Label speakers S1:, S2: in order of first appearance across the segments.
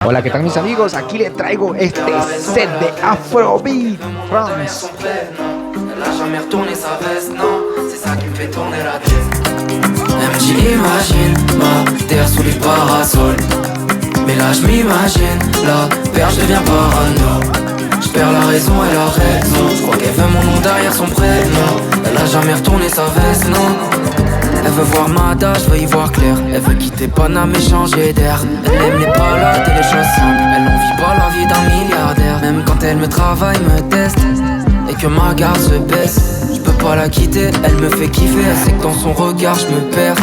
S1: Hola, ¿qué tal mis amigos? Aquí les traigo este set de Afrobeat France.
S2: Elle a jamais retourné sa veste, non, c'est ça qui me fait tourner la tête. Elle me dit imagine ma terre sous les parasols. Mais là je m'imagine, la perche devient parano. Je perds la raison et la raison. Je crois qu'elle veut mon nom derrière son prénom. Elle a jamais retourné sa veste, non. Elle veut voir Mada, je veux y voir clair. Elle veut quitter Paname et changer d'air. Elle aime les balades et les choses simples. Elle n'envie pas la vie d'un milliardaire. Même quand elle me travaille, me teste et que ma garde se baisse, je peux pas la quitter, elle me fait kiffer. Elle sait que dans son regard je me perds.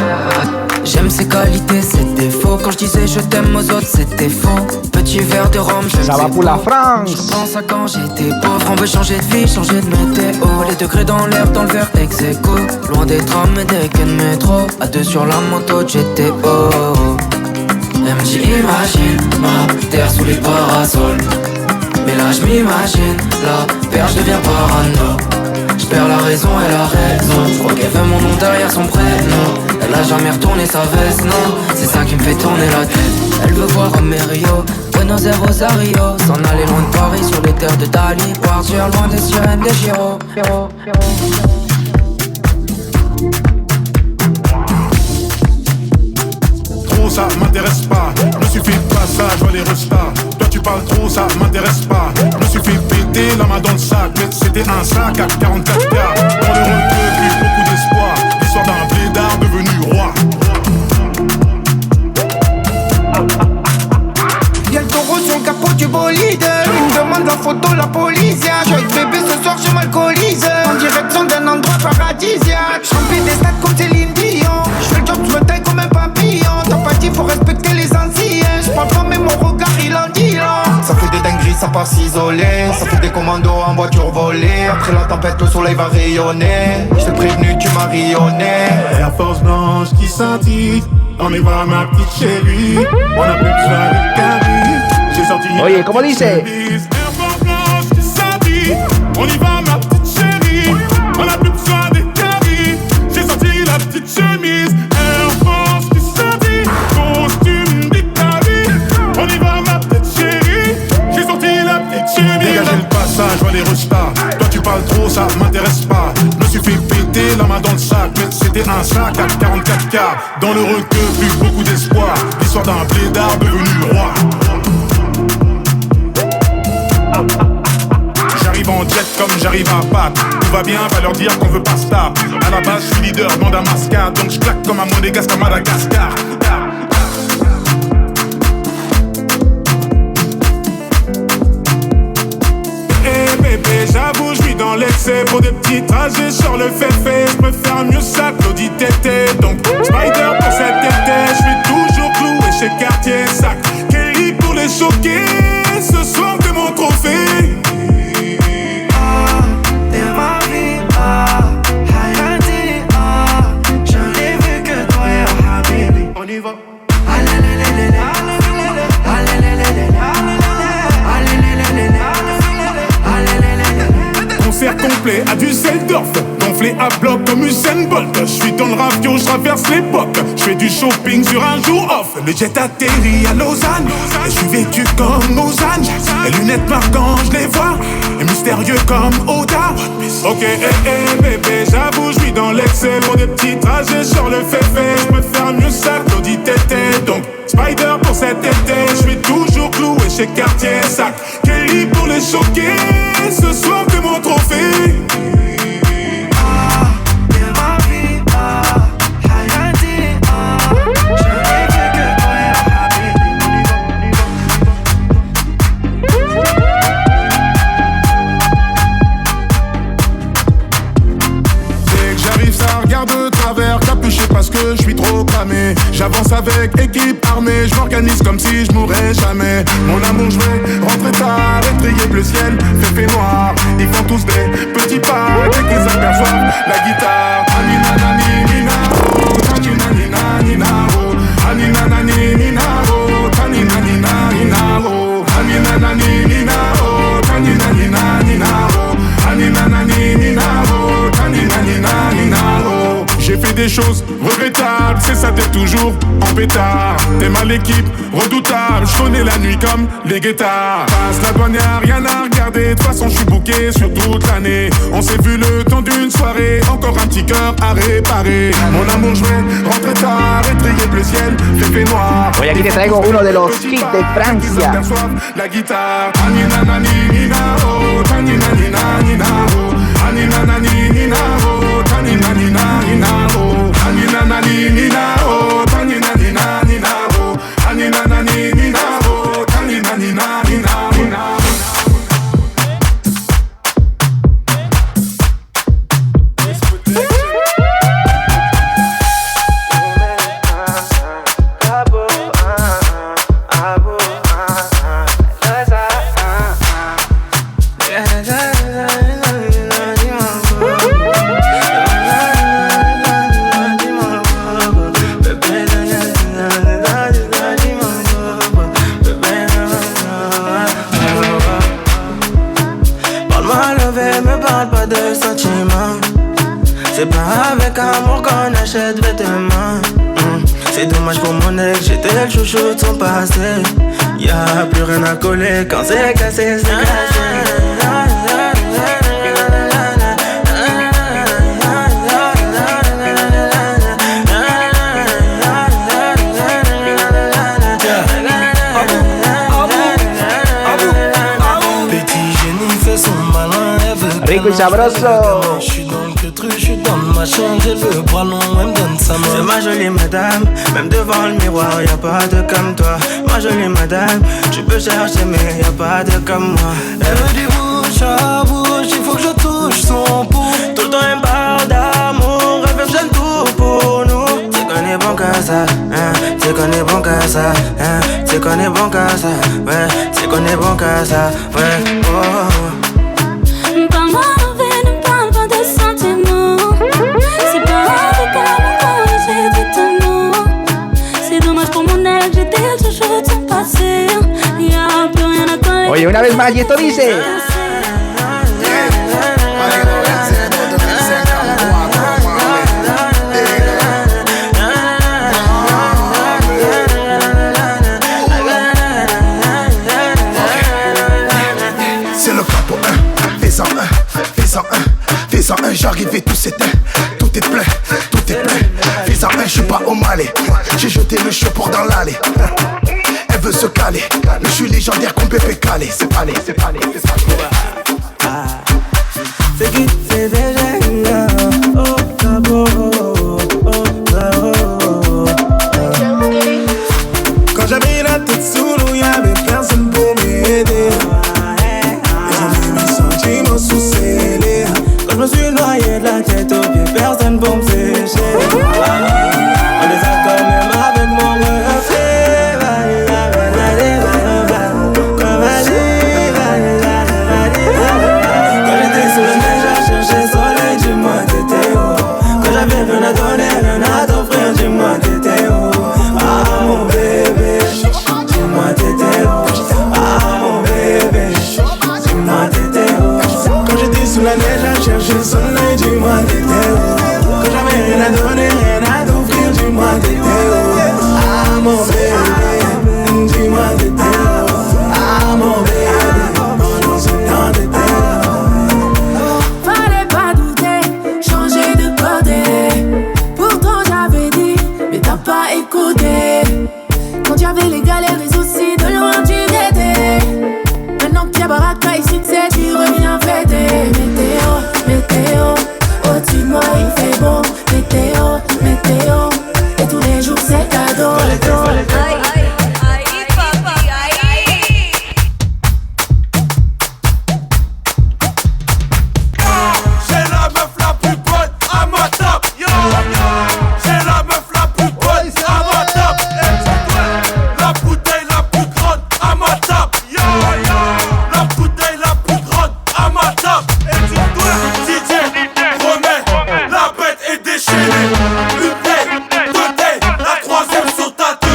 S2: J'aime ses qualités, ses défauts. Quand je disais je t'aime aux autres, c'était faux. Petit verre de rhum, je
S1: Ça va pour la France.
S2: Je pense à quand j'étais pauvre. On veut changer de vie, changer de météo. Les degrés dans l'air, dans le verre ex aequo. Loin des trams et des quais de métro. À deux sur la moto de GTO. Elle me dit imagine ma terre sous les parasols. Mais là je m'imagine, la perche devient parano. Je perds la raison et la raison. Je crois qu'elle veut mon nom derrière son prénom. Elle a jamais retourné sa veste, non. C'est ça qui me fait tourner la tête. Elle veut voir Amerio, Buenos Aires, Rosario. S'en aller loin de Paris sur les terres de Dali. Partir loin des sirènes des Giro.
S3: Trop ça m'intéresse pas, me suffit de passage, vois les restas. Toi tu parles trop, ça m'intéresse pas. Me suffit de péter la main dans le sac. Mais c'était un sac à 44K. Dans le recueil, beaucoup d'espoir. L'histoire d'un blédard devenu roi.
S4: Y'a le taureau sur le capot du bolide. Il me demande la photo, la police. Je vais bébé ce soir, je m'alcoolise. En direction d'un endroit paradisiaque. J'remplis des stades comme Céline Dion. J'fais le job, j'me taille comme un papillon. T'as pas dit, faut respecter les anciens. J'parle pas, mais mon regard il en dit long. Ça fait des dingueries, ça part s'isoler. Ça fait des commandos en voiture volée. Après la tempête, le soleil va rayonner. J't'ai prévenu, tu m'as rayonné.
S3: Air Force blanche qui scintille. On y va ma petite chérie. On a plus besoin de carré. J'ai sorti.
S1: Oye, ¿cómo dice?
S3: Air Force blanche qui scintille. On y va ma petite chérie. On a plus besoin de carré. J'ai sorti la petite chemise. Air Force qui scintille. Costume d'Italie. On y va ma petite chérie. J'ai sorti la petite chemise. Dégagez le passage, vois les restas. Toi tu parles trop, ça m'intéresse pas. Me suffit de péter la main dans le sac. Mais c'était un sac à 44K. Dans le recueil, plus beaucoup d'espoir. L'histoire d'un blédard devenu roi. J'arrive en jet comme j'arrive à Pâques. Tout va bien, va leur dire qu'on veut pas star. À la base, je suis leader, bande à mascade. Donc je claque comme un monégasque à Madagascar. Bébé, j'avoue, je suis dans l'excès. Pour des petits trajets sur le fait. Je peux faire mieux ça, Claudie Tété. Donc, Spider pour cet été. Je suis toujours cloué chez Cartier Sac. Kelly pour les choquer. Ce soir, t'es mon trophée.
S4: T'es ma vie, Hayati, je n'ai vu que toi et Habibi.
S3: On y va. Concert complet à Düsseldorf. Gonflé à bloc comme Usain Bolt. Je suis dans le ravio, je traverse l'époque. Je fais du shopping sur un jour off. Le jet atterrit à Lausanne. Et je suis vêtu comme Ozan. Les lunettes marquantes, je les vois. Et mystérieux comme Oda. Ok, bébé, j'avoue, je suis dans l'excès. Pour des petits trajets sur le fait. Je peux faire mieux ça, Claudie Tété. Donc, Spider pour cet été. Je suis toujours cloué chez Cartier Sac. Kelly pour les choquer. Ce soir, t'es mon trophée. Parce que je suis trop cramé. J'avance avec équipe armée. Je m'organise comme si je mourrais jamais. Mon amour, je vais rentrer tard. Étrier bleu ciel, fait noir. Ils font tous des petits pas. Dès qu'ils aperçoivent la guitare. Anina nani ninaro. Tanina nina ninaro. Anina nani ninaro. Tanina nina ninaro. Anina nani ninaro. Tanina nina ninaro. Anina nani ninaro. Tanina nina ninaro. J'ai fait des choses regrettables, c'est ça t'es toujours jour en pétard. T'es mal l'équipe, redoutable. J'connais la nuit comme les guettards. Passe la douane, y'a rien à regarder. De toute façon, j'suis booké sur toute l'année. On s'est vu le temps d'une soirée. Encore un petit cœur à réparer. Mon amour, je vais rentrer tard. Étrier le ciel, fait noir.
S1: Hoy aquí te traigo uno de los hits de Francia.
S3: La guitare. Anina nani na oh, tanina nina nina oh. Anina nani nina oh, tanina nina nina oh. Anina nani nina oh, tanina nina nina oh. Anina nani nina oh, tanina nina nina nina.
S5: C'est pas avec amour qu'on achète vêtements. C'est dommage pour mon ex, j'étais le chouchou de son passé. Y'a plus rien à coller quand c'est cassé, c'est cassé.
S1: Rico y sabroso.
S5: J'ai le bras long, elle me donne sa main. C'est ma jolie madame, même devant le miroir, y'a pas de comme toi. Ma jolie madame, tu peux chercher mais y'a pas de comme moi. Elle me dit bouche à bouche, il faut que je touche son pouls. Tout le temps elle me parle d'amour, elle veut que j'aime tout pour nous. C'est qu'on est bon qu'à ça, hein, c'est qu'on est bon qu'à ça, hein, c'est qu'on est bon qu'à ça, ouais, c'est qu'on est bon qu'à ça, ouais, oh.
S1: Oye, una vez más, y esto dice.
S6: C'est le capo 1, fais-en un, fais-en un, fais-en un, j'arrive et tout s'éteint, tout est plein, tout est plein. Fais-en un, je suis pas au Malais, j'ai jeté le chapeau dans l'allée. Elle veut se caler, je suis légendaire comme Pépé Calé. C'est pas c'est pas c'est pas
S5: C'est qui c'est déjà oh, cabo, Quand j'avais la tête sous l'eau, y'avait personne pour m'aider. Ils ont mis mes sentiments sous scellés. Quand je me suis noyé de la tête aux pieds, personne pour me sécher. On les a quand même avec mon reflet. Chercher le soleil, dis-moi t'étais où. Quand j'avais rien à donner, rien à t'offrir, dis-moi t'étais où. Ah mon bébé, dis-moi t'étais où. Ah mon bébé, pendant ce temps t'étais où.
S7: Fallait pas douter, changer de côté. Pourtant j'avais dit, mais t'as pas écouté. Quand y'avait les galères, les soucis, de loin tu guettais. Maintenant que y'a baraka et succès, tu reviens fêter. Météo, au-dessus de moi il fait beau. Météo, et tous les jours c'est cadeau.
S3: J'ai la meuf la plus bonne à ma table. J'ai la meuf la plus bonne à ma table. La bouteille la plus grande à ma table. La bouteille la plus grande à ma table. Et sur toi, DJ, remets, la bête est déchaînée. Une tête, deux têtes, la troisième sur ta tête.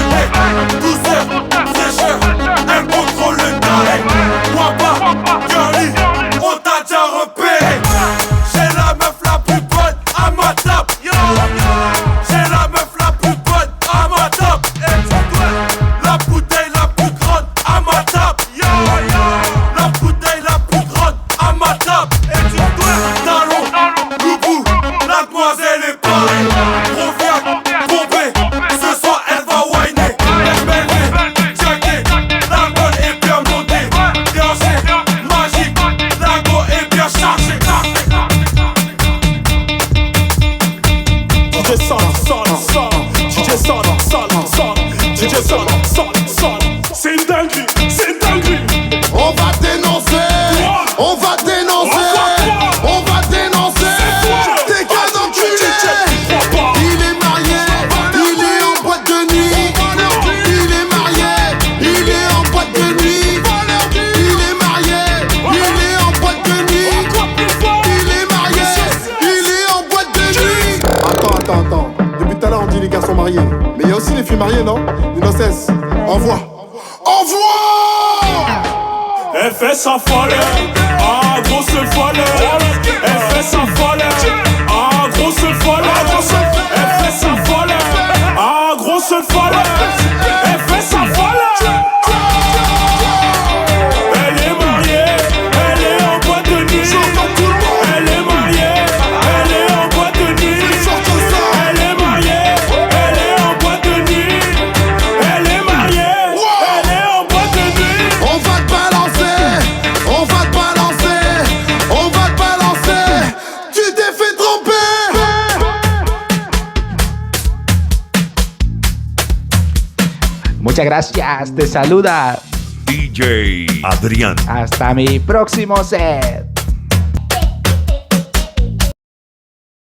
S3: DJ sonne, c'est une dinguerie, c'est une dinguerie.
S6: On va dénoncer, on va dénoncer, on va dénoncer. T'es qu'un enculé. Il est marié, il est en boîte de nuit. Il est marié, il est en boîte de nuit. Il est marié, il est en boîte de nuit. Il est marié, il est en boîte de nuit.
S8: Attends. Depuis tout à l'heure on dit les garçons mariés. Mais il y a aussi les filles mariées, non? Innocence, envoie.
S3: Elle fait sa folle, ah grosse folle. Elle fait sa folle, ah grosse folle. Elle fait sa folle, ah grosse folle. Elle fait sa folle. Elle est mariée, elle est en boîte de nuit. Elle est mariée, elle est en boîte de nuit. Elle est mariée, elle est en boîte de nuit. Elle est mariée, elle est en boîte de nuit.
S6: On va te balancer, on va te balancer, on va te balancer. Tu t'es fait tromper.
S1: Muchas gracias, te saluda
S9: DJ Adrián.
S1: hasta mi próximo set.